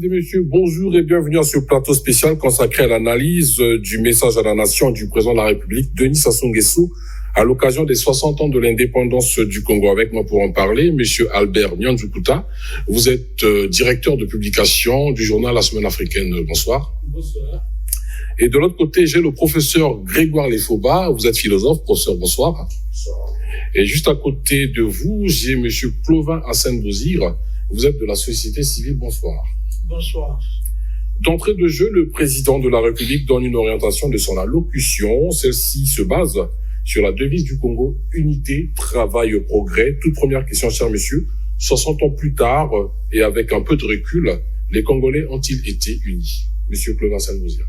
Mesdames et messieurs, bonjour et bienvenue à ce plateau spécial consacré à l'analyse du message à la nation du président de la République, Denis Sassou Nguesso, à l'occasion des 60 ans de l'indépendance du Congo. Avec moi pour en parler, monsieur Albert Nyanjukuta. Vous êtes directeur de publication du journal La Semaine africaine. Bonsoir. Bonsoir. Et de l'autre côté, j'ai le professeur Grégoire Lefoba. Vous êtes philosophe, professeur. Bonsoir. Bonsoir. Et juste à côté de vous, j'ai monsieur Clovin Hassan-Bouzir. Vous êtes de la société civile. Bonsoir. Bonsoir. D'entrée de jeu, le président de la République donne une orientation de son allocution. Celle-ci se base sur la devise du Congo, unité, travail, progrès. Toute première question, cher monsieur. 60 ans plus tard, et avec un peu de recul, les Congolais ont-ils été unis? Monsieur Clovin Hassan-Bouzir.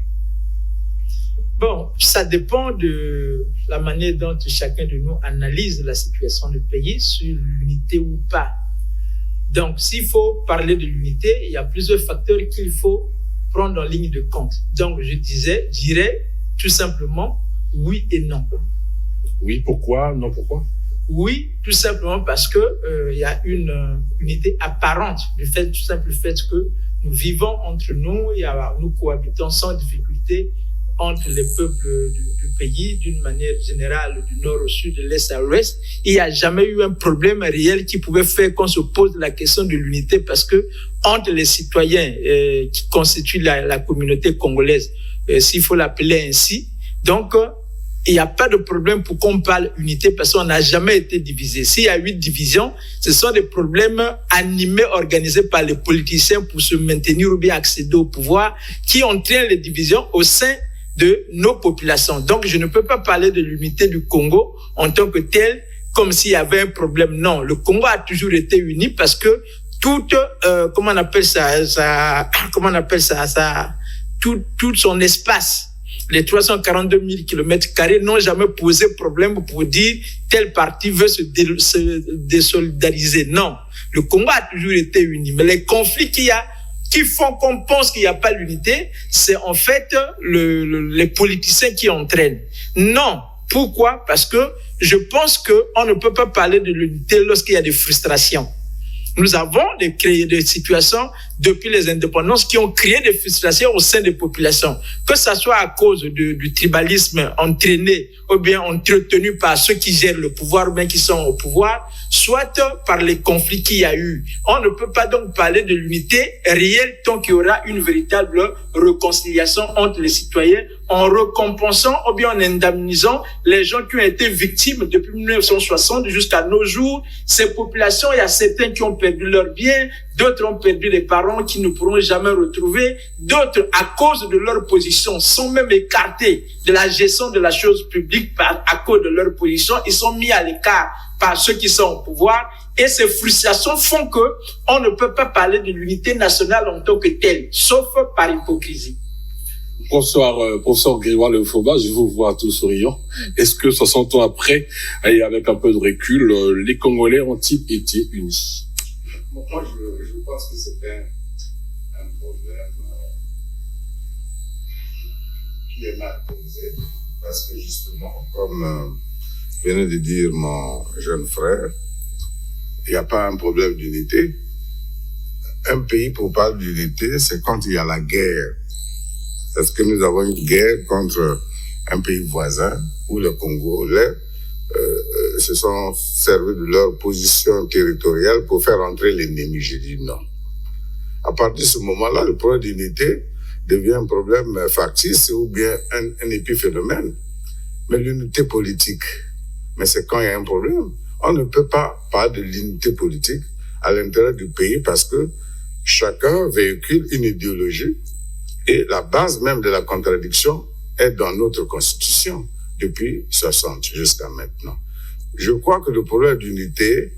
Bon, ça dépend de la manière dont chacun de nous analyse la situation du pays, sur l'unité ou pas. Donc, s'il faut parler de l'unité, il y a plusieurs facteurs qu'il faut prendre en ligne de compte. Donc, je dirais tout simplement oui et non. Oui, pourquoi? Non, pourquoi? Oui, tout simplement parce que il y a une unité apparente du fait, tout simple fait que nous vivons entre nous, nous cohabitons sans difficulté entre les peuples du pays, d'une manière générale, du nord au sud, de l'est à l'ouest. Il n'y a jamais eu un problème réel qui pouvait faire qu'on se pose la question de l'unité parce que entre les citoyens qui constituent la communauté congolaise, s'il faut l'appeler ainsi, donc il n'y a pas de problème pour qu'on parle unité parce qu'on n'a jamais été divisé. S'il y a 8 divisions, ce sont des problèmes animés, organisés par les politiciens pour se maintenir ou bien accéder au pouvoir qui entraînent les divisions au sein de nos populations. Donc, je ne peux pas parler de l'unité du Congo en tant que telle, comme s'il y avait un problème. Non, le Congo a toujours été uni parce que tout son espace, les 342 000 km² n'ont jamais posé problème pour dire telle partie veut se désolidariser. Non, le Congo a toujours été uni. Mais les conflits qu'il y a, qui font qu'on pense qu'il n'y a pas l'unité, c'est en fait les politiciens qui entraînent. Non. Pourquoi? Parce que je pense qu'on ne peut pas parler de l'unité lorsqu'il y a des frustrations. Nous avons créé des situations depuis les indépendances qui ont créé des frustrations au sein des populations. Que ça soit à cause du tribalisme entraîné ou bien entretenu par ceux qui gèrent le pouvoir ou bien qui sont au pouvoir, soit par les conflits qu'il y a eu. On ne peut pas donc parler de l'unité réelle tant qu'il y aura une véritable réconciliation entre les citoyens en récompensant ou bien en indemnisant les gens qui ont été victimes depuis 1960 jusqu'à nos jours. Ces populations, il y a certains qui ont perdu leurs biens, d'autres ont perdu les parents qui ne pourront jamais retrouver, d'autres, à cause de leur position, sont même écartés de la gestion de la chose publique à cause de leur position. Ils sont mis à l'écart par ceux qui sont au pouvoir. Et ces frustrations font que on ne peut pas parler de l'unité nationale en tant que telle, sauf par hypocrisie. Bonsoir, professeur Grégoire Lefoba, je vous vois tout souriant. Est-ce que 60 ans après, et avec un peu de recul, les Congolais ont-ils été unis? Bon, moi, je pense que c'est un problème qui est mal posé, parce que justement, comme venait de dire mon jeune frère, il n'y a pas un problème d'unité. Un pays, pour parler d'unité, c'est quand il y a la guerre. Parce que nous avons une guerre contre un pays voisin où les Congolais se sont servis de leur position territoriale pour faire entrer l'ennemi. J'ai dit non. À partir de ce moment-là, le problème d'unité devient un problème factice ou bien un épiphénomène. Mais l'unité politique, mais c'est quand il y a un problème. On ne peut pas parler de l'unité politique à l'intérieur du pays parce que chacun véhicule une idéologie. Et la base même de la contradiction est dans notre constitution depuis 60 jusqu'à maintenant. Je crois que le problème d'unité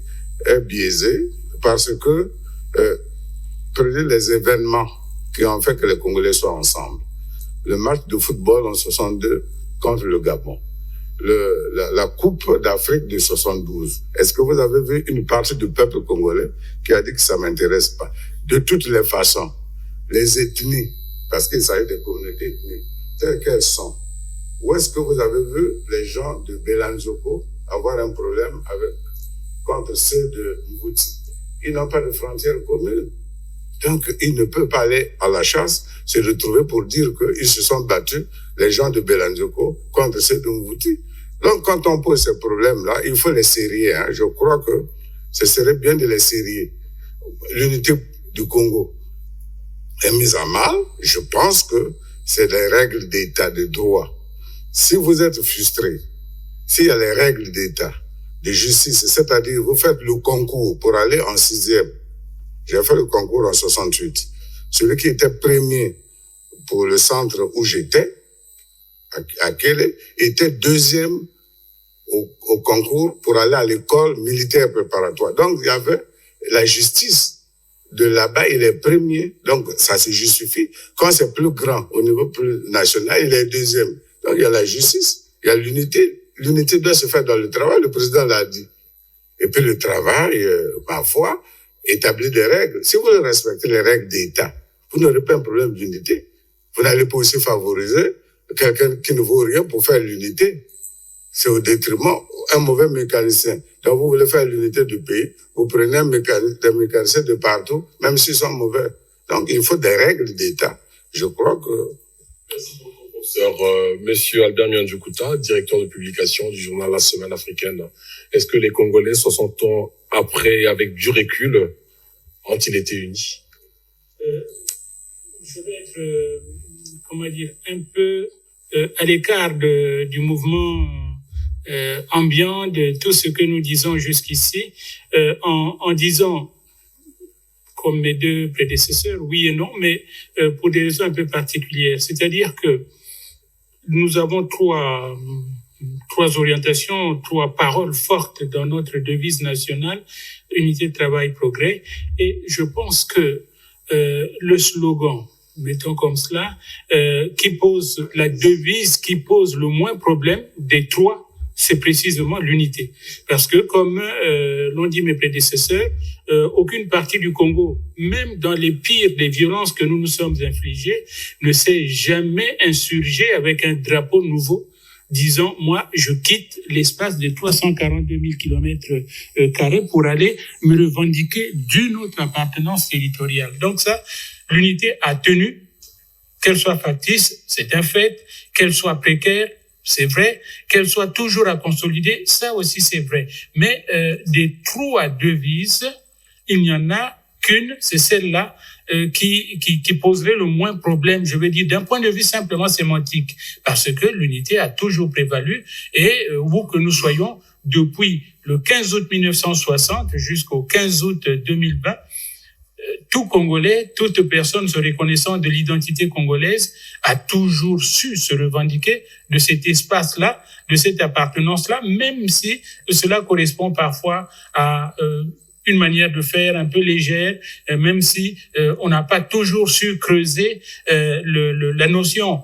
est biaisé parce que prenez les événements qui ont fait que les Congolais soient ensemble. Le match de football en 62 contre le Gabon. La Coupe d'Afrique de 72. Est-ce que vous avez vu une partie du peuple congolais qui a dit que ça m'intéresse pas? De toutes les façons, les ethnies, parce qu'il s'agit des communautés ethniques, telles qu'elles sont. Où est-ce que vous avez vu les gens de Belanzoko avoir un problème contre ceux de Mbuti? Ils n'ont pas de frontières communes. Donc, il ne peut pas aller à la chasse, se retrouver pour dire qu'ils se sont battus, les gens de Belanzoko, contre ceux de Mvouti. Donc, quand on pose ces problèmes-là, il faut les serrer. Hein. Je crois que ce serait bien de les serrer. L'unité du Congo est mise à mal. Je pense que c'est les règles d'État, de droit. Si vous êtes frustré, s'il y a les règles d'État, de justice, c'est-à-dire vous faites le concours pour aller en 6e. J'ai fait le concours en 68. Celui qui était premier pour le centre où j'étais, à Kélé, était 2e au concours pour aller à l'école militaire préparatoire. Donc, il y avait la justice de là-bas, il est premier. Donc, ça se justifie. Quand c'est plus grand, au niveau plus national, il est 2e. Donc, il y a la justice, il y a l'unité. L'unité doit se faire dans le travail, le président l'a dit. Et puis le travail, parfois, établit des règles. Si vous respectez les règles d'État, vous n'aurez pas un problème d'unité. Vous n'allez pas aussi favoriser quelqu'un qui ne vaut rien pour faire l'unité. C'est au détriment, un mauvais mécanicien. Donc vous voulez faire l'unité du pays, vous prenez des mécaniciens de partout, même s'ils sont mauvais. Donc il faut des règles d'État. Je crois que... Merci beaucoup, professeur. Monsieur Albert Miandjoukuta, directeur de publication du journal La Semaine africaine. Est-ce que les Congolais, 60 ans après, avec du recul, ont-ils été unis? Je vais être, un peu à l'écart du mouvement ambiant de tout ce que nous disons jusqu'ici, en disant, comme mes deux prédécesseurs, oui et non, mais pour des raisons un peu particulières. C'est-à-dire que nous avons trois orientations, trois paroles fortes dans notre devise nationale, unité, travail, progrès. Et je pense que le slogan, mettons comme cela, qui pose la devise, qui pose le moins problème des trois, c'est précisément l'unité. Parce que, comme l'ont dit mes prédécesseurs, aucune partie du Congo, même dans les pires des violences que nous nous sommes infligées, ne s'est jamais insurgée avec un drapeau nouveau, disant, moi, je quitte l'espace de 342 000 km² pour aller me revendiquer d'une autre appartenance territoriale. Donc ça, l'unité a tenu, qu'elle soit factice, c'est un fait, qu'elle soit précaire, c'est vrai, qu'elle soit toujours à consolider, ça aussi c'est vrai. Mais des trois devises, il n'y en a qu'une, c'est celle-là qui poserait le moins problème, je veux dire, d'un point de vue simplement sémantique, parce que l'unité a toujours prévalu, et où que nous soyons, depuis le 15 août 1960 jusqu'au 15 août 2020, tout Congolais, toute personne se reconnaissant de l'identité congolaise a toujours su se revendiquer de cet espace-là, de cette appartenance-là, même si cela correspond parfois à une manière de faire un peu légère, même si on n'a pas toujours su creuser la notion.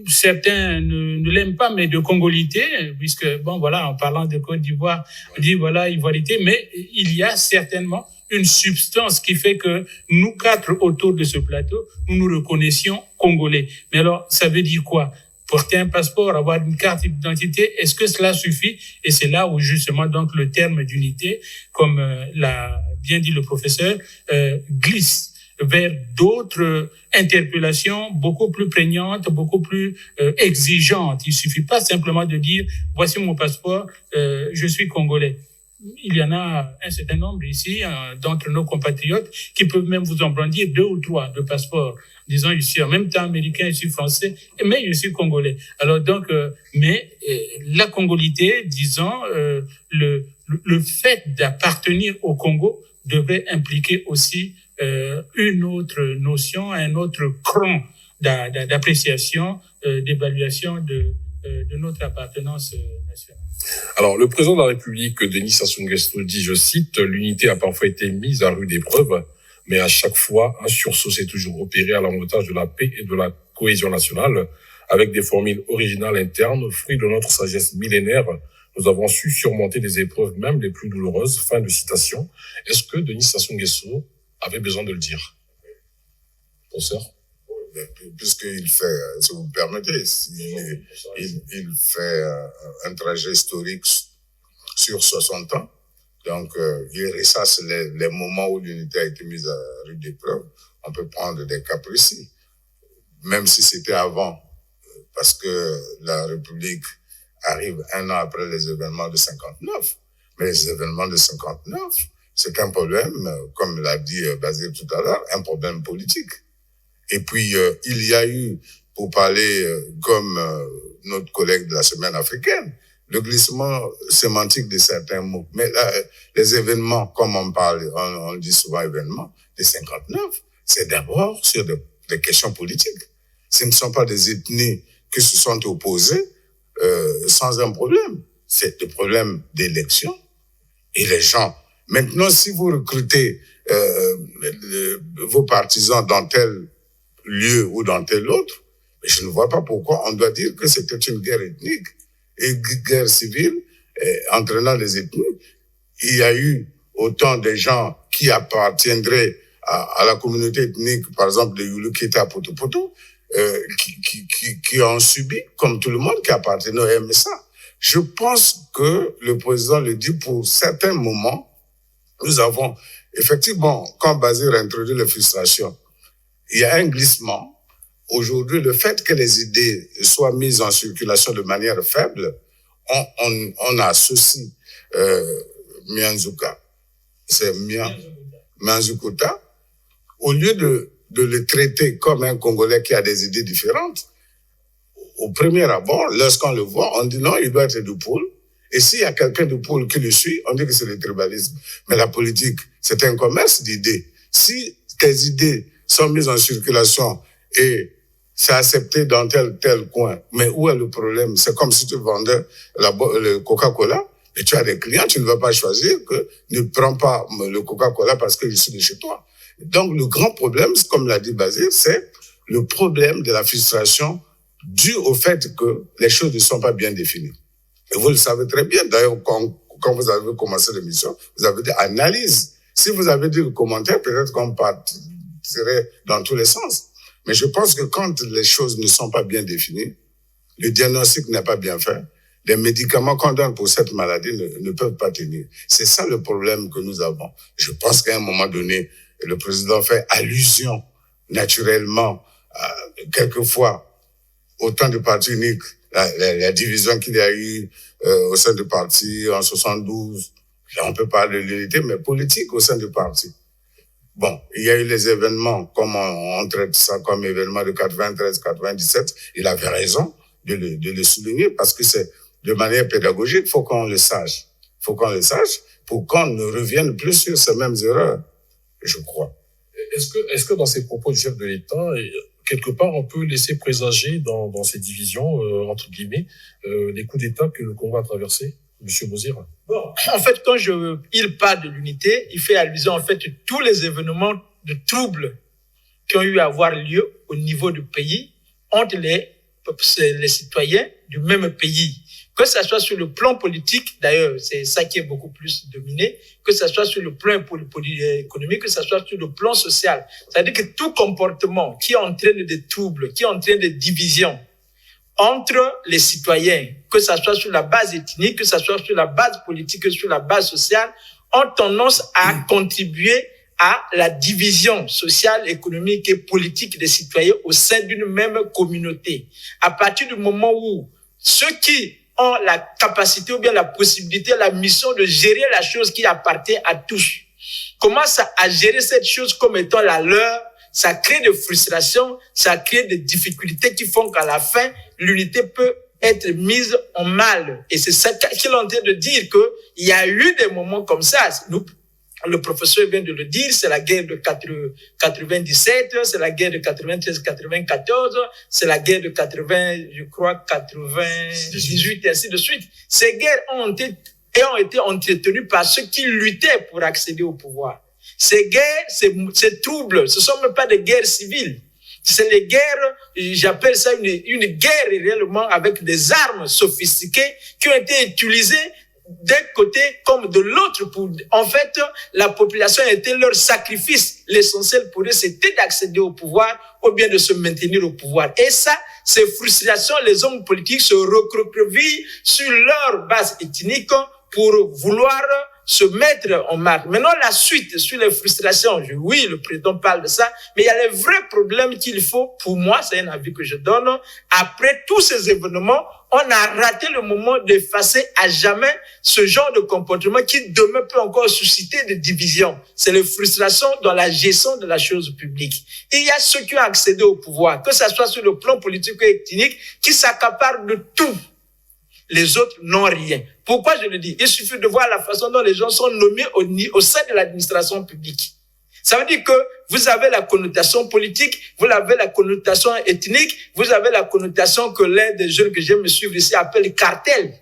Certains ne l'aiment pas, mais de congolité, puisque, bon, voilà, en parlant de Côte d'Ivoire, on dit, voilà, ivoirité, mais il y a certainement une substance qui fait que nous quatre autour de ce plateau, nous nous reconnaissions congolais. Mais alors, ça veut dire quoi? Porter un passeport, avoir une carte d'identité, est-ce que cela suffit? Et c'est là où justement donc le terme d'unité, comme l'a bien dit le professeur, glisse vers d'autres interpellations beaucoup plus prégnantes, beaucoup plus exigeantes. Il suffit pas simplement de dire voici mon passeport, je suis congolais. Il y en a un certain nombre ici, d'entre nos compatriotes, qui peuvent même vous en brandir 2 ou 3 de passeports, disons je suis en même temps américain, je suis français, mais je suis congolais. Alors donc, la congolité, disons, le fait d'appartenir au Congo devrait impliquer aussi une autre notion, un autre cran d'appréciation, d'évaluation de notre appartenance nationale. Alors, le président de la République, Denis Sassou Nguesso, dit, je cite, « L'unité a parfois été mise à rude épreuve, mais à chaque fois, un sursaut s'est toujours opéré à l'avantage de la paix et de la cohésion nationale. Avec des formules originales internes, fruit de notre sagesse millénaire, nous avons su surmonter des épreuves, même les plus douloureuses. » Fin de citation. Est-ce que Denis Sassou Nguesso avait besoin de le dire? Professeur? Puisqu'il fait, si vous me permettez, il fait un trajet historique sur 60 ans, Donc, il ressasse les moments où l'unité a été mise à rude épreuve. On peut prendre des cas précis. Même si c'était avant, parce que la République arrive un an après les événements de 59. Mais les événements de 59, c'est un problème, comme l'a dit Basile tout à l'heure, un problème politique. Et puis, il y a eu, pour parler comme notre collègue de la semaine africaine, le glissement sémantique de certains mots. Mais là, les événements, comme on parle, on dit souvent événements, de 59, c'est d'abord sur des questions politiques. Ce ne sont pas des ethnies qui se sont opposées sans un problème. C'est le problème d'élection. Et les gens, maintenant, si vous recrutez vos partisans dans tel lieu ou dans tel autre, je ne vois pas pourquoi on doit dire que c'était une guerre ethnique et guerre civile entraînant les ethnies. Il y a eu autant de gens qui appartiendraient à la communauté ethnique, par exemple de Youlou qui était à Poto, qui ont subi, comme tout le monde, qui appartenaient au MSA. Je pense que le président le dit pour certains moments. Nous avons, effectivement, quand Basile a introduit les frustrations, il y a un glissement. Aujourd'hui, le fait que les idées soient mises en circulation de manière faible, on associe Mianzuka, c'est Mianzukuta, au lieu de le traiter comme un Congolais qui a des idées différentes. Au premier abord, lorsqu'on le voit, on dit non, il doit être de pôle. Et s'il y a quelqu'un de pôle qui le suit, on dit que c'est le tribalisme. Mais la politique, c'est un commerce d'idées. Si tes idées sont mises en circulation et c'est accepté dans tel coin, mais où est le problème? C'est comme si tu vendais le Coca-Cola et tu as des clients, tu ne vas pas choisir que ne prends pas le Coca-Cola parce que je suis de chez toi. Donc le grand problème, comme l'a dit Basile, c'est le problème de la frustration dû au fait que les choses ne sont pas bien définies. Et vous le savez très bien. D'ailleurs, quand vous avez commencé l'émission, vous avez dit analyse. Si vous avez dit le commentaire, peut-être qu'on partirait dans tous les sens. Mais je pense que quand les choses ne sont pas bien définies, le diagnostic n'est pas bien fait, les médicaments qu'on donne pour cette maladie ne peuvent pas tenir. C'est ça le problème que nous avons. Je pense qu'à un moment donné, le président fait allusion naturellement, quelquefois, au temps du parti unique, la division qu'il y a eu au sein du parti en 72. Là, on peut parler de l'unité, mais politique au sein du parti. Bon, il y a eu les événements, comme on traite ça comme événements de 93, 97. Il avait raison de le souligner parce que c'est de manière pédagogique, il faut qu'on le sache. Il faut qu'on le sache pour qu'on ne revienne plus sur ces mêmes erreurs, je crois. Est-ce que dans ces propos du chef de l'État, quelque part, on peut laisser présager dans ces divisions, entre guillemets, les coups d'État que le Congo a traversés, Monsieur Bozir? Bon, en fait, quand il parle de l'unité, il fait allusion, en fait, à tous les événements de troubles qui ont eu à avoir lieu au niveau du pays entre les citoyens du même pays. Que ça soit sur le plan politique, d'ailleurs, c'est ça qui est beaucoup plus dominé, que ça soit sur le plan économique, que ça soit sur le plan social. C'est-à-dire que tout comportement qui entraîne des troubles, qui entraîne des divisions entre les citoyens, que ça soit sur la base ethnique, que ça soit sur la base politique, que sur la base sociale, ont tendance à contribuer à la division sociale, économique et politique des citoyens au sein d'une même communauté. À partir du moment où ceux qui ont la capacité ou bien la possibilité, la mission de gérer la chose qui appartient à tous, commencent à gérer cette chose comme étant la leur, ça crée des frustrations, ça crée des difficultés qui font qu'à la fin, l'unité peut être mise en mal. Et c'est ça qu'il est en train de dire, qu'il y a eu des moments comme ça. Le professeur vient de le dire, c'est la guerre de 97, c'est la guerre de 93-94, c'est la guerre de 98, et ainsi de suite. Ces guerres ont été entretenues par ceux qui luttaient pour accéder au pouvoir. Ces guerres, ces troubles, ce sont même pas des guerres civiles. C'est les guerres, j'appelle ça une guerre réellement avec des armes sophistiquées qui ont été utilisées d'un côté comme de l'autre. En fait, la population a été leur sacrifice. L'essentiel pour eux, c'était d'accéder au pouvoir ou bien de se maintenir au pouvoir. Et ça, ces frustrations, les hommes politiques se recroquevillent sur leur base ethnique pour vouloir se mettre en marche. Maintenant, la suite sur les frustrations, oui, le président parle de ça, mais il y a les vrais problèmes qu'il faut, pour moi, c'est un avis que je donne, après tous ces événements, on a raté le moment d'effacer à jamais ce genre de comportement qui demain peut encore susciter des divisions. C'est les frustrations dans la gestion de la chose publique. Il y a ceux qui ont accédé au pouvoir, que ce soit sur le plan politique ou ethnique, qui s'accaparent de tout. Les autres n'ont rien. Pourquoi je le dis? Il suffit de voir la façon dont les gens sont nommés au sein de l'administration publique. Ça veut dire que vous avez la connotation politique, vous avez la connotation ethnique, vous avez la connotation que l'un des jeunes que j'aime me suivre ici appelle cartel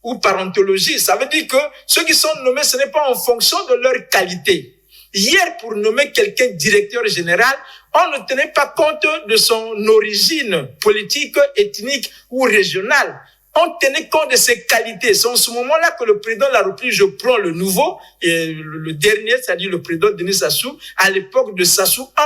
ou parentologie. Ça veut dire que ceux qui sont nommés, ce n'est pas en fonction de leur qualité. Hier, pour nommer quelqu'un directeur général, on ne tenait pas compte de son origine politique, ethnique ou régionale. On tenait compte de ses qualités. C'est en ce moment-là que le président de la République, je prends le nouveau, et le dernier, c'est-à-dire le président Denis Sassou, à l'époque de Sassou I,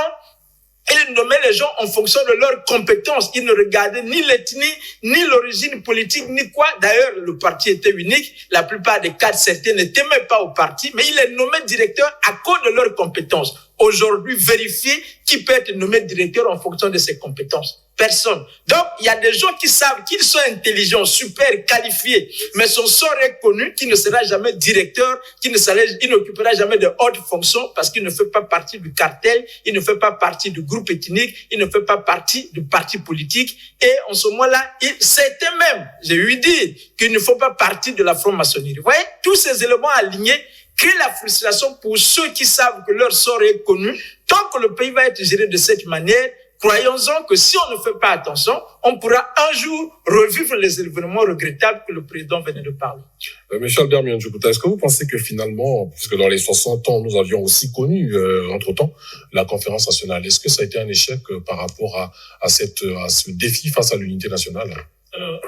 il nommait les gens en fonction de leurs compétences. Il ne regardait ni l'ethnie, ni l'origine politique, ni quoi. D'ailleurs, le parti était unique. La plupart des cadres, certains n'étaient même pas au parti, mais il les nommait directeurs à cause de leurs compétences. Aujourd'hui, vérifier qui peut être nommé directeur en fonction de ses compétences. Personne. Donc, il y a des gens qui savent qu'ils sont intelligents, super qualifiés, mais son sort est connu, qui ne sera jamais directeur, il n'occupera jamais de hautes fonctions parce qu'il ne fait pas partie du cartel, il ne fait pas partie du groupe ethnique, il ne fait pas partie du parti politique. Et en ce moment-là, c'était même, j'ai eu dire, qu'il ne faut pas partie de la franc-maçonnerie. Vous voyez, tous ces éléments alignés créent la frustration pour ceux qui savent que leur sort est connu. Tant que le pays va être géré de cette manière, croyons-en que si on ne fait pas attention, on pourra un jour revivre les événements regrettables que le président venait de parler. Michel Bermion-Djoukuta, est-ce que vous pensez que finalement, puisque dans les 60 ans, nous avions aussi connu, entre-temps, la conférence nationale, est-ce que ça a été un échec par rapport à ce défi face à l'unité nationale? Alors,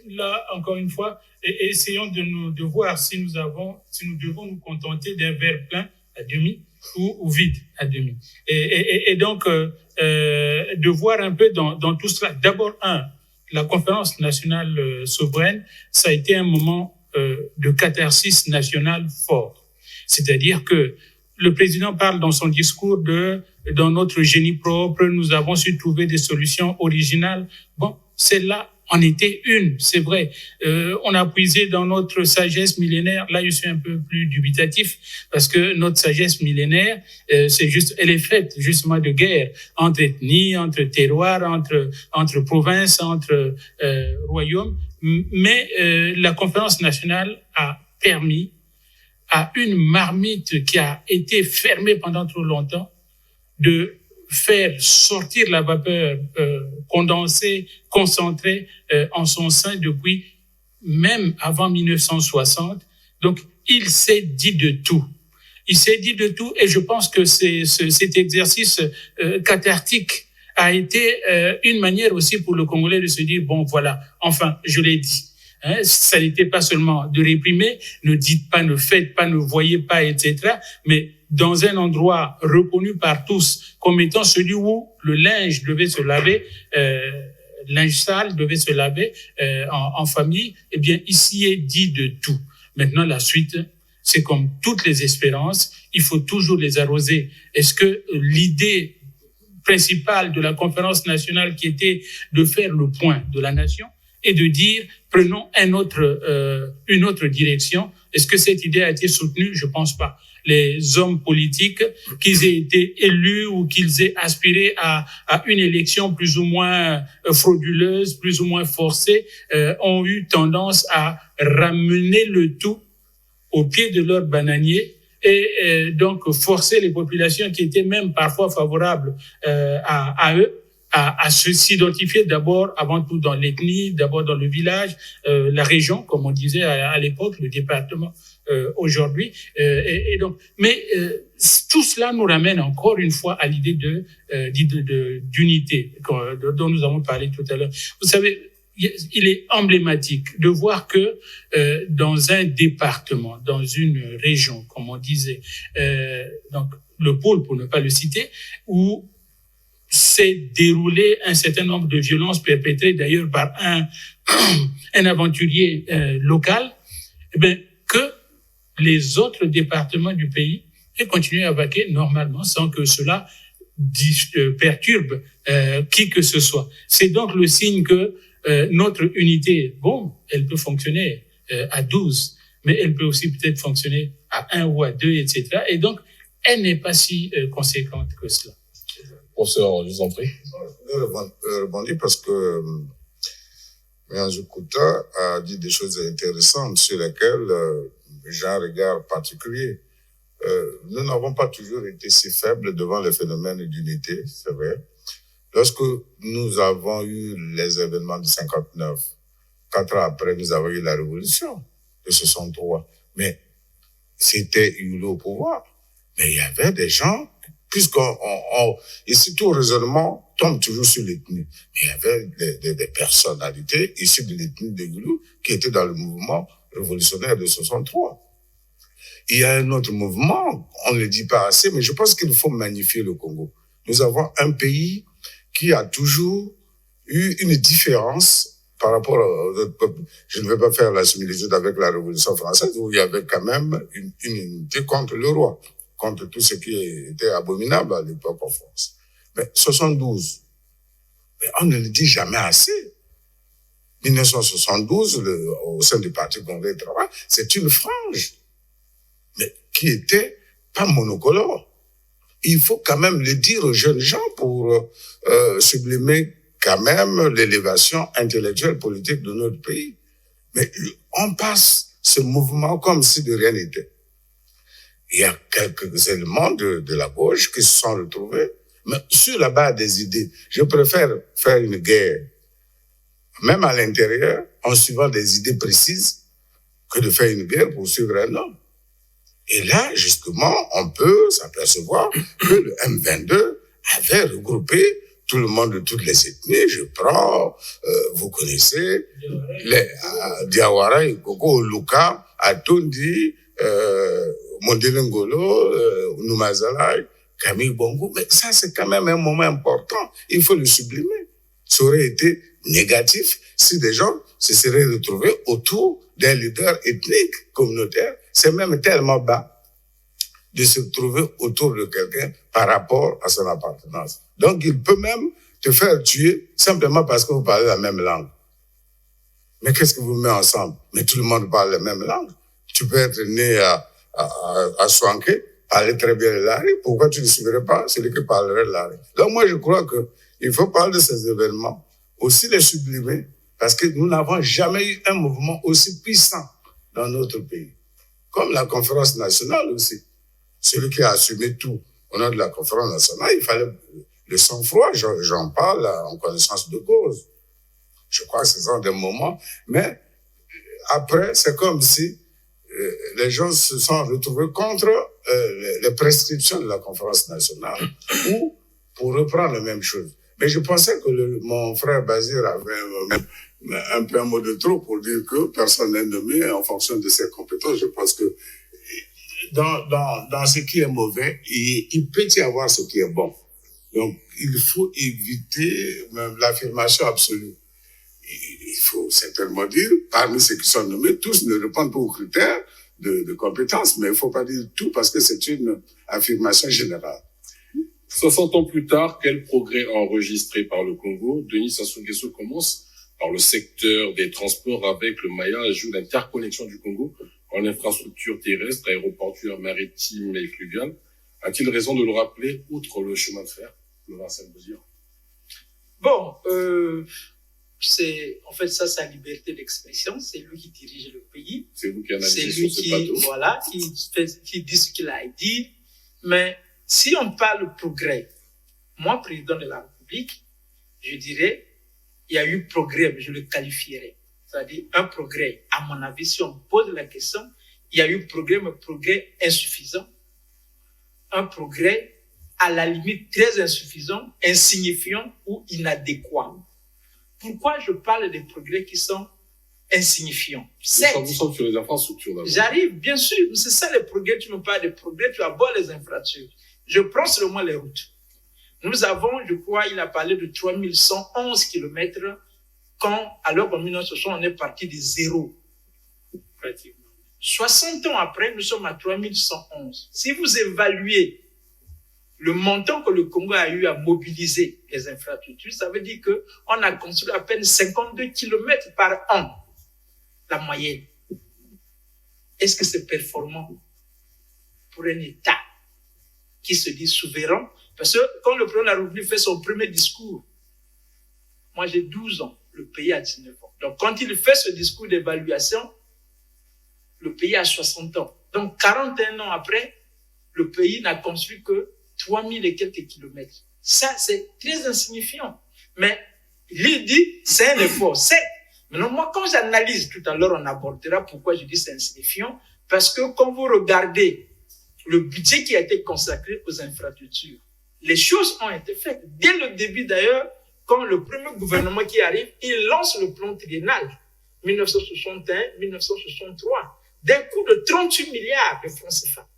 là, encore une fois, essayons de voir si nous devons nous contenter d'un verre plein à demi ou vide à demi. Et donc, de voir un peu dans tout cela. D'abord, la conférence nationale souveraine, ça a été un moment de catharsis nationale fort. C'est-à-dire que le président parle dans son discours dans notre génie propre, nous avons su trouver des solutions originales. Bon, celle-là en était une, c'est vrai. On a puisé dans notre sagesse millénaire. Là, je suis un peu plus dubitatif parce que notre sagesse millénaire, elle est faite justement de guerre entre ethnies, entre terroirs, entre provinces, entre royaumes. Mais la conférence nationale a permis à une marmite qui a été fermée pendant trop longtemps de faire sortir la vapeur condensée, concentrée en son sein depuis même avant 1960. Donc, il s'est dit de tout. Il s'est dit de tout et je pense que cet exercice cathartique a été une manière aussi pour le Congolais de se dire, bon, voilà, enfin, je l'ai dit. Ça n'était pas seulement de réprimer, ne dites pas, ne faites pas, ne voyez pas, etc., mais dans un endroit reconnu par tous comme étant celui où le linge devait se laver, linge sale devait se laver en famille, eh bien, ici est dit de tout. Maintenant, la suite, c'est comme toutes les espérances, il faut toujours les arroser. Est-ce que l'idée principale de la conférence nationale qui était de faire le point de la nation et de dire, prenons une autre direction, est-ce que cette idée a été soutenue? Je pense pas. Les hommes politiques, qu'ils aient été élus ou qu'ils aient aspiré à une élection plus ou moins frauduleuse, plus ou moins forcée, ont eu tendance à ramener le tout au pied de leur bananier et donc forcer les populations qui étaient même parfois favorables à eux à s'identifier d'abord, avant tout dans l'ethnie, d'abord dans le village, la région, comme on disait à l'époque, le département aujourd'hui. Et donc, mais tout cela nous ramène encore une fois à l'idée d'unité dont nous avons parlé tout à l'heure. Vous savez, il est emblématique de voir que dans un département, dans une région, comme on disait, donc le pôle pour ne pas le citer, où s'est déroulé un certain nombre de violences perpétrées d'ailleurs par un aventurier local, eh bien, que les autres départements du pays et continuer à vaquer normalement sans que cela perturbe qui que ce soit. C'est donc le signe que notre unité, bon, elle peut fonctionner à 12, mais elle peut aussi peut-être fonctionner à 1 ou à 2, etc. Et donc, elle n'est pas si conséquente que cela. Professeur, je vous en prie. Je rebondis parce que Mianzo Kouta a dit des choses intéressantes sur lesquelles j'ai un regard particulier. Nous n'avons pas toujours été si faibles devant les phénomènes d'unité, c'est vrai. Lorsque nous avons eu les événements de 59, 4 ans après, nous avons eu la révolution de 63. Mais c'était Hulot au pouvoir. Mais il y avait des gens, ici tout raisonnement tombe toujours sur l'ethnie. Mais il y avait des personnalités issues de l'ethnie de Hulot qui étaient dans le mouvement révolutionnaire de 63. Il y a un autre mouvement, on ne le dit pas assez, mais je pense qu'il faut magnifier le Congo. Nous avons un pays qui a toujours eu une différence par rapport aux autres peuples. Je ne vais pas faire la similitude avec la Révolution française, où il y avait quand même une unité contre le roi, contre tout ce qui était abominable à l'époque en France. Mais 72, mais on ne le dit jamais assez. 1972, au sein du Parti Congolais du Travail, c'est une frange, mais qui était pas monocolore. Il faut quand même le dire aux jeunes gens pour sublimer quand même l'élévation intellectuelle politique de notre pays. Mais on passe ce mouvement comme si de rien n'était. Il y a quelques éléments de la gauche qui se sont retrouvés, mais sur la base des idées. Je préfère faire une guerre, même à l'intérieur, en suivant des idées précises, que de faire une guerre pour suivre un homme. Et là, justement, on peut s'apercevoir que le M22 avait regroupé tout le monde de toutes les ethnies. Je prends, vous connaissez, les Diawara, Ikoko, Luka, Atondi, Mondele Ngolo, Numazala, Camille Bongo. Mais ça, c'est quand même un moment important. Il faut le sublimer. Ça aurait été négatif si des gens se seraient retrouvés autour d'un leader ethnique, communautaire. C'est même tellement bas de se trouver autour de quelqu'un par rapport à son appartenance. Donc, il peut même te faire tuer simplement parce que vous parlez la même langue. Mais qu'est-ce que vous mettez ensemble? Mais tout le monde parle la même langue. Tu peux être né à Swanké, parler très bien le lari. Pourquoi tu ne suivrais pas celui qui parlerait le lari? Donc, moi, je crois que il faut parler de ces événements, aussi les sublimer, parce que nous n'avons jamais eu un mouvement aussi puissant dans notre pays. Comme la conférence nationale aussi. Celui qui a assumé tout au nom de la conférence nationale, il fallait le sang-froid, j'en parle en connaissance de cause. Je crois que c'est ça des moments. Mais après, c'est comme si les gens se sont retrouvés contre les prescriptions de la conférence nationale ou pour reprendre la même chose. Mais je pensais que mon frère Bazir avait un peu un mot de trop pour dire que personne n'est nommé en fonction de ses compétences. Je pense que dans ce qui est mauvais, il peut y avoir ce qui est bon. Donc, il faut éviter même l'affirmation absolue. Il faut certainement dire, parmi ceux qui sont nommés, tous ne répondent pas aux critères de compétences, mais il ne faut pas dire tout parce que c'est une affirmation générale. 60 ans plus tard, quel progrès enregistré par le Congo? Denis Sassou Nguesso commence par le secteur des transports avec le maillage ou l'interconnexion du Congo en infrastructure terrestre, aéroportuaire, maritime et fluviale. A-t-il raison de le rappeler, outre le chemin de fer, le Vincent Bozir? Bon, c'est en fait ça, sa liberté d'expression. C'est lui qui dirige le pays. C'est vous qui analysez sur ce plateau. Voilà, qui dit ce qu'il a dit. Mais si on parle de progrès, moi, président de la République, je dirais, il y a eu progrès, mais je le qualifierais. C'est-à-dire un progrès. À mon avis, si on pose la question, il y a eu progrès, mais progrès insuffisant. Un progrès à la limite très insuffisant, insignifiant ou inadéquat. Pourquoi je parle des progrès qui sont insignifiants? Nous sommes sur les infrastructures d'abord. J'arrive, bien sûr. C'est ça les progrès. Tu me parles de progrès, tu abordes les infrastructures. Je prends seulement les routes. Nous avons, je crois, il a parlé de 3111 kilomètres alors qu'en 1960, on est parti de zéro, pratiquement. 60 ans après, nous sommes à 3111. Si vous évaluez le montant que le Congo a eu à mobiliser les infrastructures, ça veut dire qu'on a construit à peine 52 km par an, la moyenne. Est-ce que c'est performant pour un État qui se dit souverain? Parce que quand le président de la République fait son premier discours, moi j'ai 12 ans, le pays a 19 ans. Donc quand il fait ce discours d'évaluation, le pays a 60 ans. Donc 41 ans après, le pays n'a construit que 3000 et quelques kilomètres. Ça, c'est très insignifiant. Mais il dit, c'est un effort, c'est. Maintenant, moi, quand j'analyse, tout à l'heure, on abordera pourquoi je dis c'est insignifiant, parce que quand vous regardez le budget qui a été consacré aux infrastructures, les choses ont été faites. Dès le début, d'ailleurs, quand le premier gouvernement qui arrive, il lance le plan triennal 1961-1963 d'un coût de 38 milliards de francs CFA.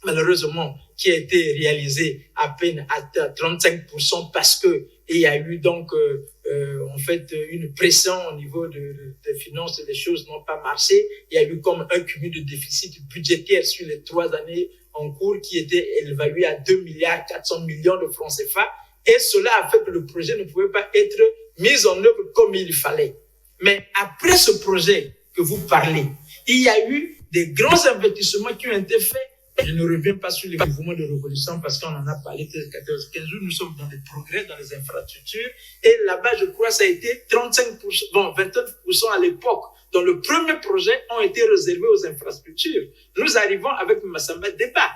Malheureusement, qui a été réalisé à peine à 35% parce que il y a eu donc en fait une pression au niveau des finances, les choses n'ont pas marché. Il y a eu comme un cumul de déficit budgétaire sur les 3 années en cours qui était évalué à 2 milliards 400 millions de francs CFA, et cela a fait que le projet ne pouvait pas être mis en œuvre comme il fallait. Mais après ce projet que vous parlez, il y a eu des grands investissements qui ont été faits. Je ne reviens pas sur les mouvements de révolution parce qu'on en a parlé 14-15 jours. Nous sommes dans des progrès dans les infrastructures. Et là-bas, je crois, ça a été 35%, bon, 29% à l'époque. Donc, le premier projet ont été réservés aux infrastructures. Nous arrivons avec Massamba Deba.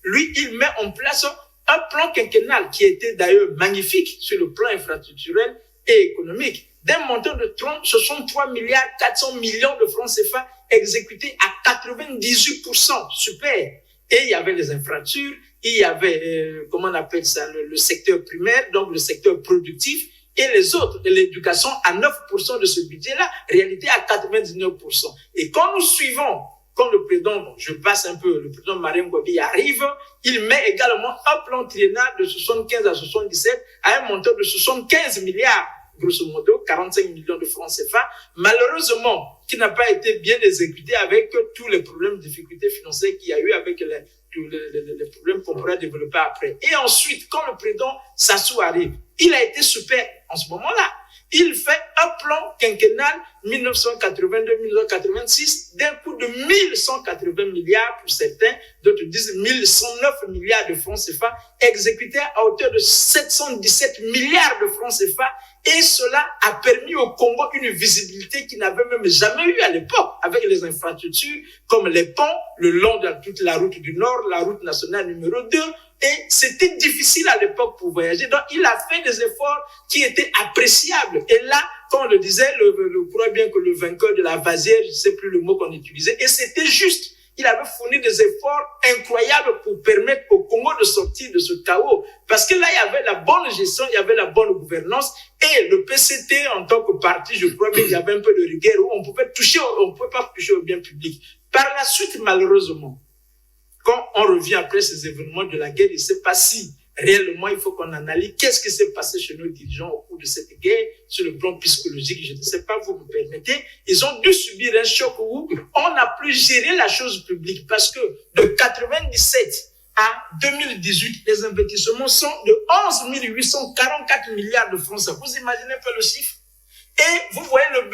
Lui, il met en place un plan quinquennal qui était d'ailleurs magnifique sur le plan infrastructurel et économique, d'un montant de 63 milliards 400 millions de francs CFA exécutés à 98%. Super. Et il y avait les infrastructures, il y avait, comment on appelle ça, le secteur primaire, donc le secteur productif, et les autres, et l'éducation à 9% de ce budget-là, réalité à 99%. Et quand nous suivons, quand le président, je passe un peu, le président Marien Ngouabi arrive, il met également un plan triennal de 75 à 77 à un montant de 75 milliards, grosso modo, 45 millions de francs CFA, malheureusement, qui n'a pas été bien exécuté avec tous les problèmes, difficultés financières qu'il y a eu avec les problèmes qu'on pourra développer après. Et ensuite, quand le président Sassou arrive, il a été super en ce moment-là. Il fait un plan quinquennal 1982-1986 d'un coût de 1180 milliards pour certains, d'autres disent 1109 milliards de francs CFA, exécuté à hauteur de 717 milliards de francs CFA. Et cela a permis au Congo une visibilité qu'il n'avait même jamais eu à l'époque, avec les infrastructures comme les ponts le long de toute la route du Nord, la route nationale numéro 2. Et c'était difficile à l'époque pour voyager. Donc, il a fait des efforts qui étaient appréciables. Et là, comme on le disait, je crois bien que le vainqueur de la vasière, je ne sais plus le mot qu'on utilisait, et c'était juste. Il avait fourni des efforts incroyables pour permettre au Congo de sortir de ce chaos. Parce que là, il y avait la bonne gestion, il y avait la bonne gouvernance. Et le PCT, en tant que parti, je crois bien qu'il y avait un peu de rigueur où on pouvait pas toucher au bien public. Par la suite, malheureusement, quand on revient après ces événements de la guerre, il ne sait pas si réellement il faut qu'on analyse qu'est-ce qui s'est passé chez nos dirigeants au cours de cette guerre, sur le plan psychologique, je ne sais pas, vous me permettez. Ils ont dû subir un choc où on n'a plus géré la chose publique parce que de 97 à 2018, les investissements sont de 11 844 milliards de francs. Vous imaginez pas le chiffre? Et vous voyez le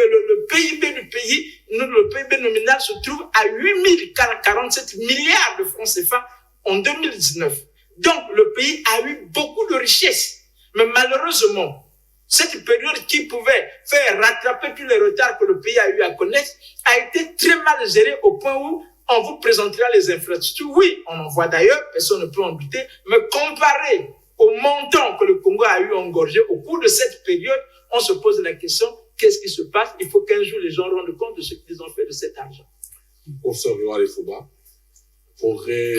PIB du pays, le PIB nominal se trouve à 8 047 milliards de francs CFA en 2019. Donc, le pays a eu beaucoup de richesses. Mais malheureusement, cette période qui pouvait faire rattraper tous les retards que le pays a eu à connaître a été très mal gérée au point où on vous présentera les infrastructures. Oui, on en voit d'ailleurs, personne ne peut en douter, mais comparé au montant que le Congo a eu engorgé au cours de cette période, on se pose la question, qu'est-ce qui se passe? Il faut qu'un jour les gens rendent compte de ce qu'ils ont fait de cet argent. Professeur Yoann Efouba, progrès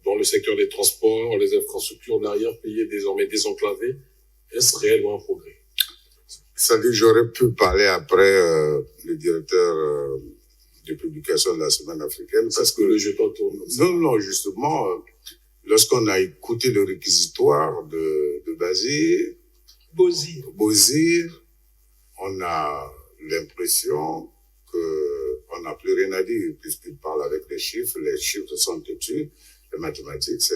dans le secteur des transports, les infrastructures, l'arrière-pays est désormais désenclavé. Est-ce réellement un progrès? C'est-à-dire, j'aurais pu parler après le directeur de publication de la Semaine africaine. Parce que le jeton tourne. Non, justement, lorsqu'on a écouté le réquisitoire de Bozir, on a l'impression que on on n'a plus rien à dire, puisqu'il parle avec les chiffres sont têtus, les mathématiques, c'est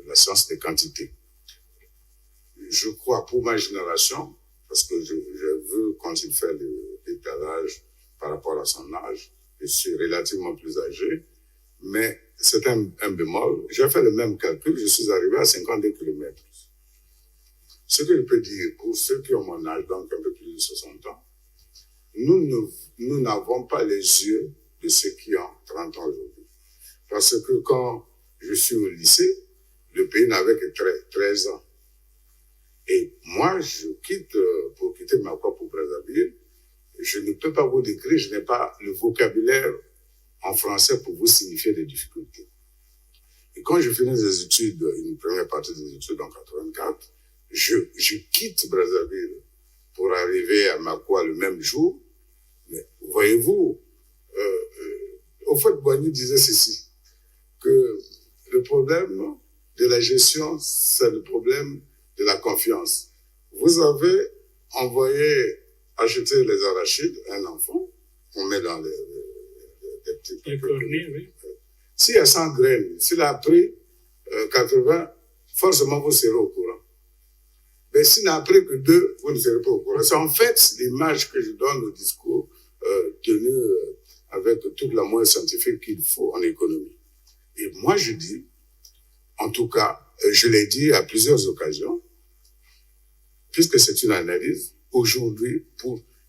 la science des quantités. Je crois, pour ma génération, parce que je veux, quand il fait le décalage par rapport à son âge, je suis relativement plus âgé, mais c'est un bémol. J'ai fait le même calcul, je suis arrivé à 52 km. Ce que je peux dire, pour ceux qui ont mon âge, donc un peu plus de 60 ans, nous n'avons pas les yeux de ceux qui ont 30 ans aujourd'hui. Parce que quand je suis au lycée, le pays n'avait que 13 ans. Et moi, pour quitter ma propre Brazzaville, je ne peux pas vous décrire, je n'ai pas le vocabulaire en français pour vous signifier des difficultés. Et quand je finis des études, une première partie des études en 84, je quitte Brazzaville pour arriver à Makwa le même jour. Mais voyez-vous, au fait, Boigny disait ceci, que le problème de la gestion, c'est le problème de la confiance. Vous avez envoyé acheter les arachides à un enfant, on met dans les petits cornets, oui. S'il y a 100 graines, s'il a pris 80, forcément vous serez au courant. Mais s'il n'a pris que 2, vous ne serez pas au courant. C'est en fait l'image que je donne au discours tenu avec toute la moyenne scientifique qu'il faut en économie. Et moi je dis, en tout cas, je l'ai dit à plusieurs occasions, puisque c'est une analyse, aujourd'hui,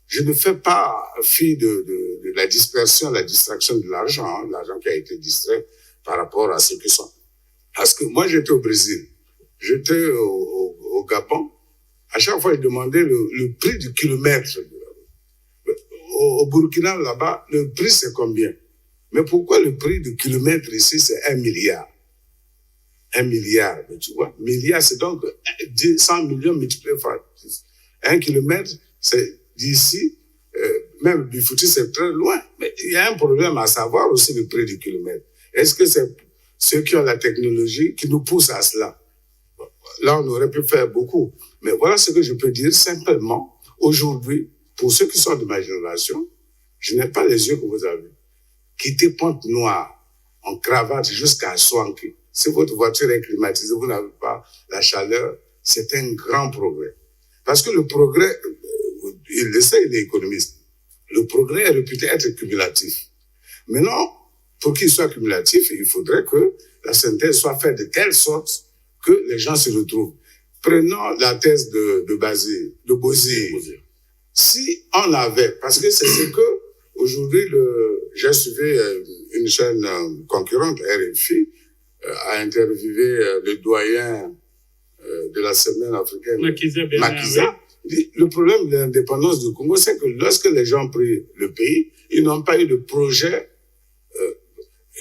je ne fais pas fi de la dispersion, la distraction de l'argent, l'argent qui a été distrait par rapport à ceux qui sont. Parce que moi, j'étais au Brésil, j'étais au Gabon, à chaque fois, je demandais le prix du kilomètre. Au Burkina, là-bas, le prix, c'est combien? Mais pourquoi le prix du kilomètre ici, c'est 1 milliard? 1 milliard, mais tu vois, milliard, c'est donc 100 millions multipliés par 1 kilomètre, c'est d'ici, même du Fouti, c'est très loin. Mais il y a un problème à savoir aussi le prix du kilomètre. Est-ce que c'est ceux qui ont la technologie qui nous poussent à cela? Là, on aurait pu faire beaucoup. Mais voilà ce que je peux dire simplement. Aujourd'hui, pour ceux qui sont de ma génération, je n'ai pas les yeux que vous avez. Quitter Pointe-Noire en cravate jusqu'à Soanké. Si votre voiture est climatisée, vous n'avez pas la chaleur, c'est un grand progrès. Parce que le progrès, il le sait, il est économiste. Le progrès est réputé être cumulatif. Maintenant, pour qu'il soit cumulatif, il faudrait que la synthèse soit faite de telle sorte que les gens se retrouvent. Prenons la thèse de Bozir. Si on avait, parce que c'est ce que, aujourd'hui, j'ai suivi une chaîne concurrente, RFI, a interviewé le doyen de la semaine africaine, Makiza. Le problème de l'indépendance du Congo, c'est que lorsque les gens ont pris le pays, ils n'ont pas eu de projet.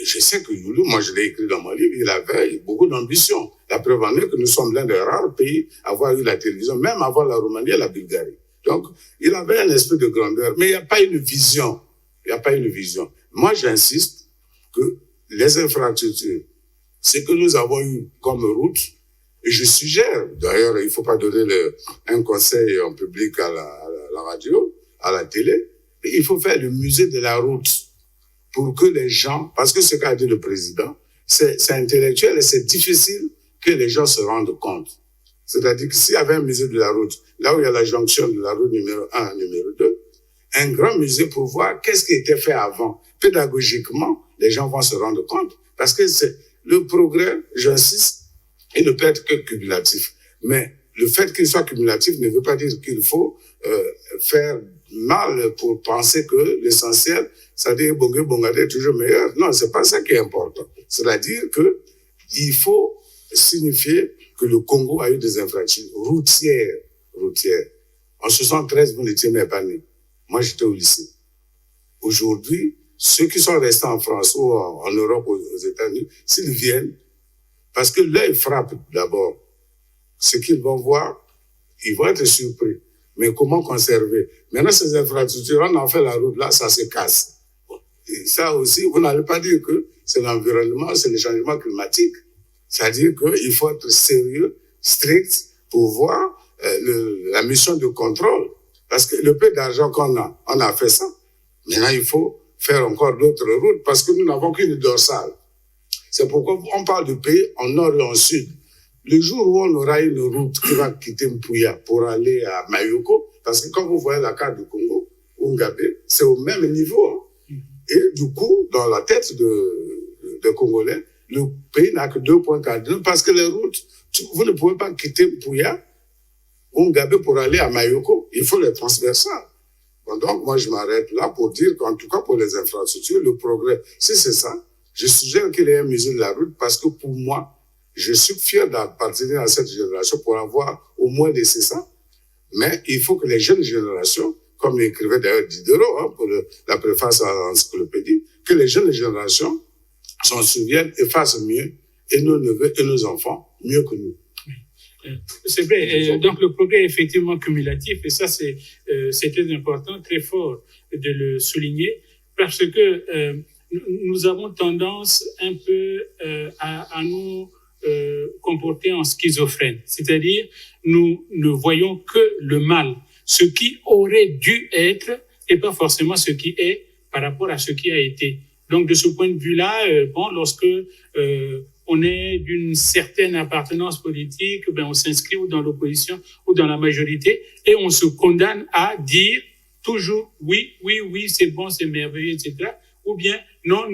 Je sais que Youlou, moi je l'ai écrit dans mon livre, il avait beaucoup d'ambition. La preuve en est que nous sommes l'un des rares pays à avoir eu la télévision, même avant la Roumanie et la Bulgarie. Donc, il avait un esprit de grandeur, mais il n'y a pas une vision. Il n'y a pas une vision. Moi, j'insiste que les infrastructures, ce que nous avons eu comme route, et je suggère, d'ailleurs, il ne faut pas donner un conseil en public à la radio, à la télé, mais il faut faire le musée de la route pour que les gens, parce que ce qu'a dit le président, c'est intellectuel et c'est difficile que les gens se rendent compte. C'est-à-dire que s'il y avait un musée de la route, là où il y a la jonction de la route numéro 1 et numéro 2, un grand musée pour voir qu'est-ce qui était fait avant. Pédagogiquement, les gens vont se rendre compte. Parce que c'est le progrès, j'insiste, il ne peut être que cumulatif. Mais le fait qu'il soit cumulatif ne veut pas dire qu'il faut faire mal pour penser que l'essentiel, c'est-à-dire Bongé est toujours meilleur. Non, c'est pas ça qui est important. C'est-à-dire que il faut signifier que le Congo a eu des infractions routières. En 73, vous n'étiez même pas né. Moi, j'étais au lycée. Aujourd'hui, ceux qui sont restés en France ou en Europe, aux États-Unis, s'ils viennent, parce que l'œil frappe d'abord, ce qu'ils vont voir, ils vont être surpris. Mais comment conserver? Maintenant, ces infrastructures, on en fait la route, là, ça se casse. Et ça aussi, vous n'allez pas dire que c'est l'environnement, c'est le changement climatique. C'est-à-dire qu'il faut être sérieux, strict, pour voir la mission de contrôle. Parce que le peu d'argent qu'on a, on a fait ça. Maintenant, il faut faire encore d'autres routes parce que nous n'avons qu'une dorsale. C'est pourquoi on parle de pays en nord et en sud. Le jour où on aura une route qui va quitter Mpuya pour aller à Mayoko, parce que quand vous voyez la carte du Congo, Ngabé, c'est au même niveau. Hein. Et du coup, dans la tête de Congolais, le pays n'a que 2 points cardinaux parce que les routes, vous ne pouvez pas quitter Mpuya ou Ngabé pour aller à Mayoko. Il faut les transversales. Bon, donc, moi, je m'arrête là pour dire qu'en tout cas, pour les infrastructures, le progrès, si c'est ça, je suggère qu'il y ait un musée de la route parce que pour moi, je suis fier d'appartenir à cette génération pour avoir au moins laissé ça. Mais il faut que les jeunes générations, comme l'écrivait d'ailleurs Diderot, hein, pour la préface à l'encyclopédie, que les jeunes générations s'en souviennent et fassent mieux, et nos neveux et nos enfants mieux que nous. C'est vrai. Donc le progrès est effectivement cumulatif et ça c'est très important, très fort de le souligner parce que nous avons tendance un peu à nous comporter en schizophrène, c'est-à-dire nous ne voyons que le mal, ce qui aurait dû être et pas forcément ce qui est par rapport à ce qui a été. Donc de ce point de vue-là, lorsque on est d'une certaine appartenance politique, on s'inscrit ou dans l'opposition ou dans la majorité et on se condamne à dire toujours oui, c'est bon, c'est merveilleux, etc. Ou bien non,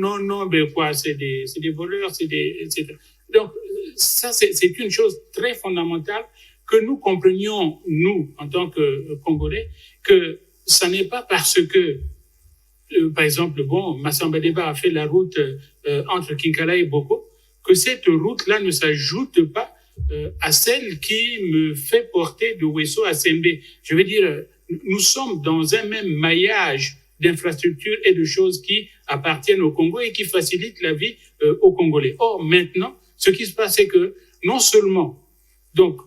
c'est des voleurs, etc. Donc ça, c'est une chose très fondamentale que nous comprenions, nous, en tant que Congolais, que ça n'est pas parce que par exemple, Massamba Deba a fait la route entre Kinkala et Boko, que cette route-là ne s'ajoute pas à celle qui me fait porter de Wesso à Sembe. Je veux dire, nous sommes dans un même maillage d'infrastructures et de choses qui appartiennent au Congo et qui facilitent la vie aux Congolais. Or, maintenant, ce qui se passe, c'est que non seulement, donc,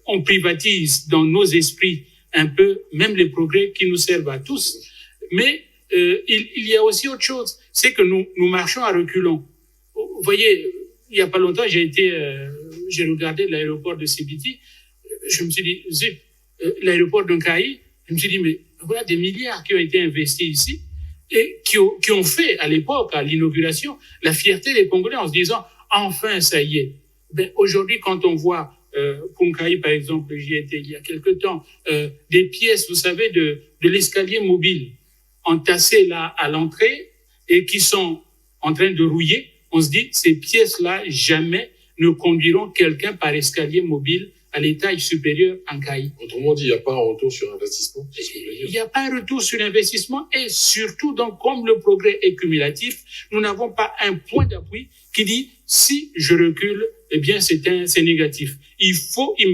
on privatise dans nos esprits un peu même les progrès qui nous servent à tous, mais il y a aussi autre chose, c'est que nous marchons à reculons. Vous voyez, il y a pas longtemps, j'ai regardé l'aéroport de Sibiti, je me suis dit, l'aéroport d'Nkaï, je me suis dit, mais voilà des milliards qui ont été investis ici et qui ont fait à l'époque, à l'inauguration, la fierté des Congolais en se disant, enfin, ça y est. Aujourd'hui, quand on voit pour Nkaï, par exemple, j'y étais il y a quelque temps, des pièces, vous savez, de l'escalier mobile entassées là à l'entrée et qui sont en train de rouiller, on se dit, ces pièces-là, jamais ne conduiront quelqu'un par escalier mobile à l'étage supérieur en Nkaï. Autrement dit, il n'y a pas un retour sur investissement. Il n'y a pas un retour sur investissement et surtout, donc, comme le progrès est cumulatif, nous n'avons pas un point d'appui qui dit, si je recule, eh bien, c'est négatif. Il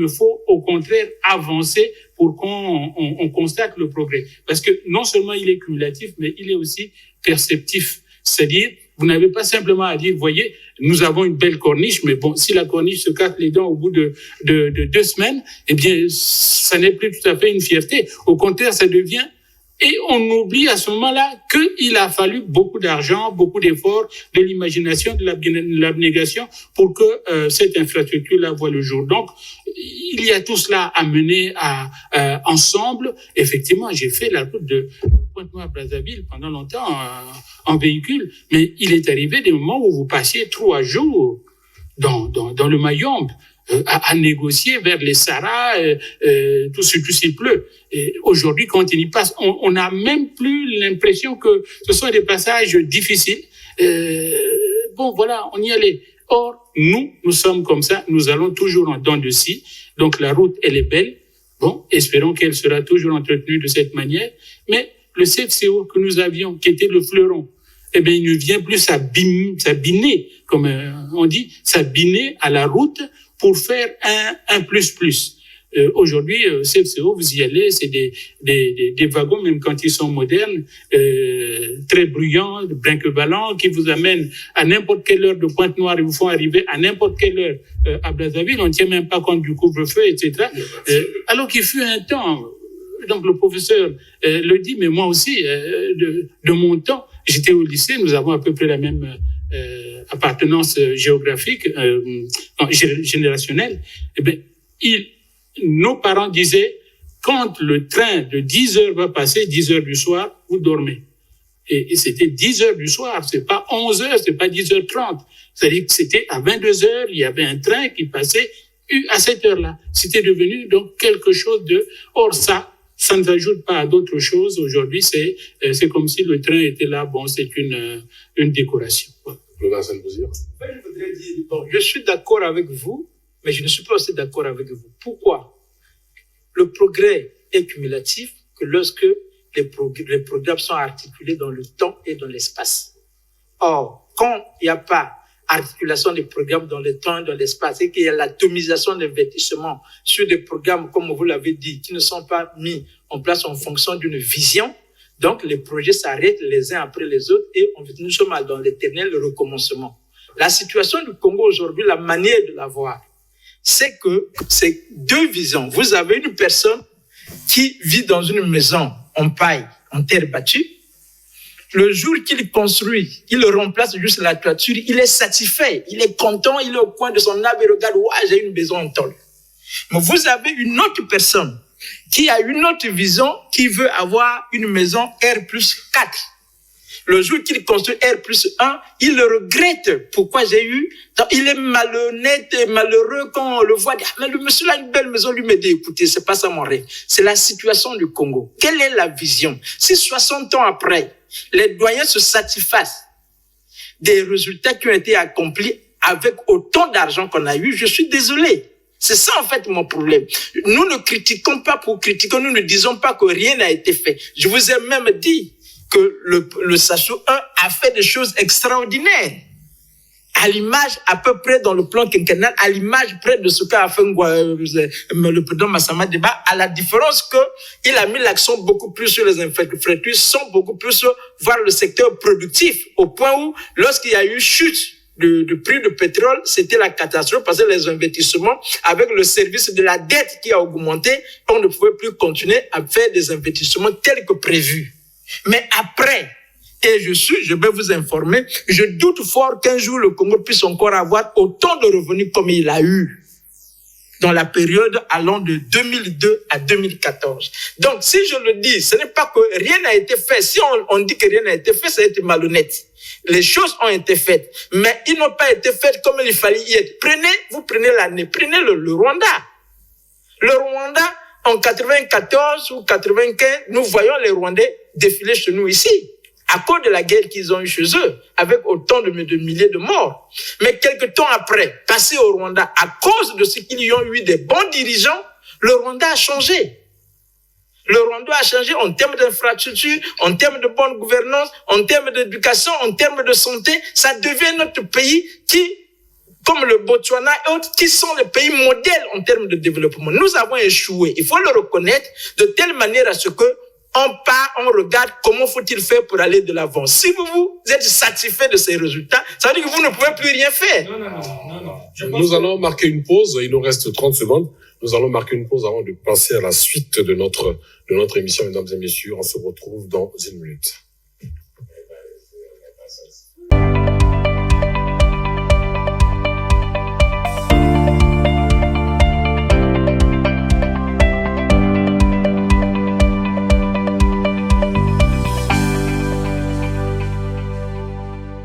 me faut, au contraire, avancer pour qu'on constate le progrès. Parce que non seulement il est cumulatif, mais il est aussi perceptif. C'est-à-dire, vous n'avez pas simplement à dire, voyez, nous avons une belle corniche, mais bon, si la corniche se casse les dents au bout de 2 semaines, eh bien, ça n'est plus tout à fait une fierté. Au contraire, ça devient, et on oublie à ce moment-là qu'il a fallu beaucoup d'argent, beaucoup d'efforts, de l'imagination, de l'abnégation pour que cette infrastructure-là voie le jour. Donc, il y a tout cela à mener ensemble. Effectivement, j'ai fait la route de Pointe-Noire-Brazzaville pendant longtemps en véhicule, mais il est arrivé des moments où vous passiez 3 jours dans le Mayombe à négocier vers les Sahara, tout s'il pleut. Et aujourd'hui, quand il y passe, on n'a même plus l'impression que ce sont des passages difficiles. Voilà, on y allait. Or, nous sommes comme ça, nous allons toujours en dents de scie. Donc la route, elle est belle. Espérons qu'elle sera toujours entretenue de cette manière. Mais le CFCO que nous avions, qui était le fleuron, il ne vient plus s'abiner, comme on dit, s'abiner à la route pour faire un plus. Aujourd'hui, CFCO, vous y allez, c'est des wagons, même quand ils sont modernes, très bruyants, brinque-ballants, qui vous amènent à n'importe quelle heure de Pointe-Noire et vous font arriver à n'importe quelle heure à Brazzaville. On ne tient même pas compte du couvre-feu, etc. Alors qu'il fut un temps, donc le professeur le dit, mais moi aussi, de mon temps, j'étais au lycée, nous avons à peu près la même appartenance géographique, générationnelle. Nos parents disaient, quand le train de 10 heures va passer, 10 heures du soir, vous dormez. Et c'était 10 heures du soir, c'est pas 11 heures, c'est pas 10h30. C'est-à-dire que c'était à 22 heures, il y avait un train qui passait à cette heure-là. C'était devenu donc quelque chose de... Or ça ne s'ajoute pas à d'autres choses. Aujourd'hui, c'est comme si le train était là. Bon, c'est une décoration. Le Vincent Bouzir. Je voudrais dire, bon, je suis d'accord avec vous, mais je ne suis pas aussi d'accord avec vous. Pourquoi? Le progrès est cumulatif que lorsque les programmes sont articulés dans le temps et dans l'espace. Or, quand il n'y a pas articulation des programmes dans le temps et dans l'espace et qu'il y a l'atomisation d'investissements sur des programmes, comme vous l'avez dit, qui ne sont pas mis en place en fonction d'une vision, donc les projets s'arrêtent les uns après les autres et nous sommes dans l'éternel recommencement. La situation du Congo aujourd'hui, la manière de la voir, c'est que c'est deux visions. Vous avez une personne qui vit dans une maison en paille, en terre battue. Le jour qu'il construit, il remplace juste la toiture, il est satisfait, il est content, il est au coin de son arbre et regarde, ouais, j'ai une maison en tôle. Mais vous avez une autre personne qui a une autre vision, qui veut avoir une maison R+4. Le jour qu'il construit R+1, il le regrette. Pourquoi j'ai eu? Donc, il est malhonnête et malheureux quand on le voit. Ah, mais le monsieur a une belle maison, lui me dit, écoutez, c'est pas ça mon rêve. C'est la situation du Congo. Quelle est la vision? Si 60 ans après, les doyens se satisfassent des résultats qui ont été accomplis avec autant d'argent qu'on a eu, je suis désolé. C'est ça, en fait, mon problème. Nous ne critiquons pas pour critiquer, nous ne disons pas que rien n'a été fait. Je vous ai même dit que le SASU 1 a fait des choses extraordinaires. À l'image, à peu près dans le plan quinquennal, à l'image près de ce qu'a fait le président Massama Deba, à la différence que il a mis l'accent beaucoup plus sur les infrastructures, sans beaucoup plus voir le secteur productif, au point où, lorsqu'il y a eu chute du prix du pétrole, c'était la catastrophe parce que les investissements, avec le service de la dette qui a augmenté, on ne pouvait plus continuer à faire des investissements tels que prévus. Mais après, et je vais vous informer, je doute fort qu'un jour le Congo puisse encore avoir autant de revenus comme il a eu dans la période allant de 2002 à 2014. Donc, si je le dis, ce n'est pas que rien n'a été fait. Si on dit que rien n'a été fait, ça a été malhonnête. Les choses ont été faites, mais ils n'ont pas été faites comme il fallait y être. Vous prenez l'année, prenez le Rwanda. Le Rwanda, en 94 ou 95, nous voyons les Rwandais défiler chez nous ici, à cause de la guerre qu'ils ont eue chez eux, avec autant de milliers de morts. Mais quelque temps après, passé au Rwanda, à cause de ce qu'ils y ont eu des bons dirigeants, le Rwanda a changé. Le Rwanda a changé en termes d'infrastructure, en termes de bonne gouvernance, en termes d'éducation, en termes de santé. Ça devient notre pays qui, comme le Botswana et autres, qui sont les pays modèles en termes de développement. Nous avons échoué. Il faut le reconnaître de telle manière à ce que on regarde comment faut-il faire pour aller de l'avant. Si vous êtes satisfait de ces résultats, ça veut dire que vous ne pouvez plus rien faire. Non. Nous allons marquer une pause. Il nous reste 30 secondes. Nous allons marquer une pause avant de passer à la suite de notre émission, mesdames et messieurs. On se retrouve dans une minute.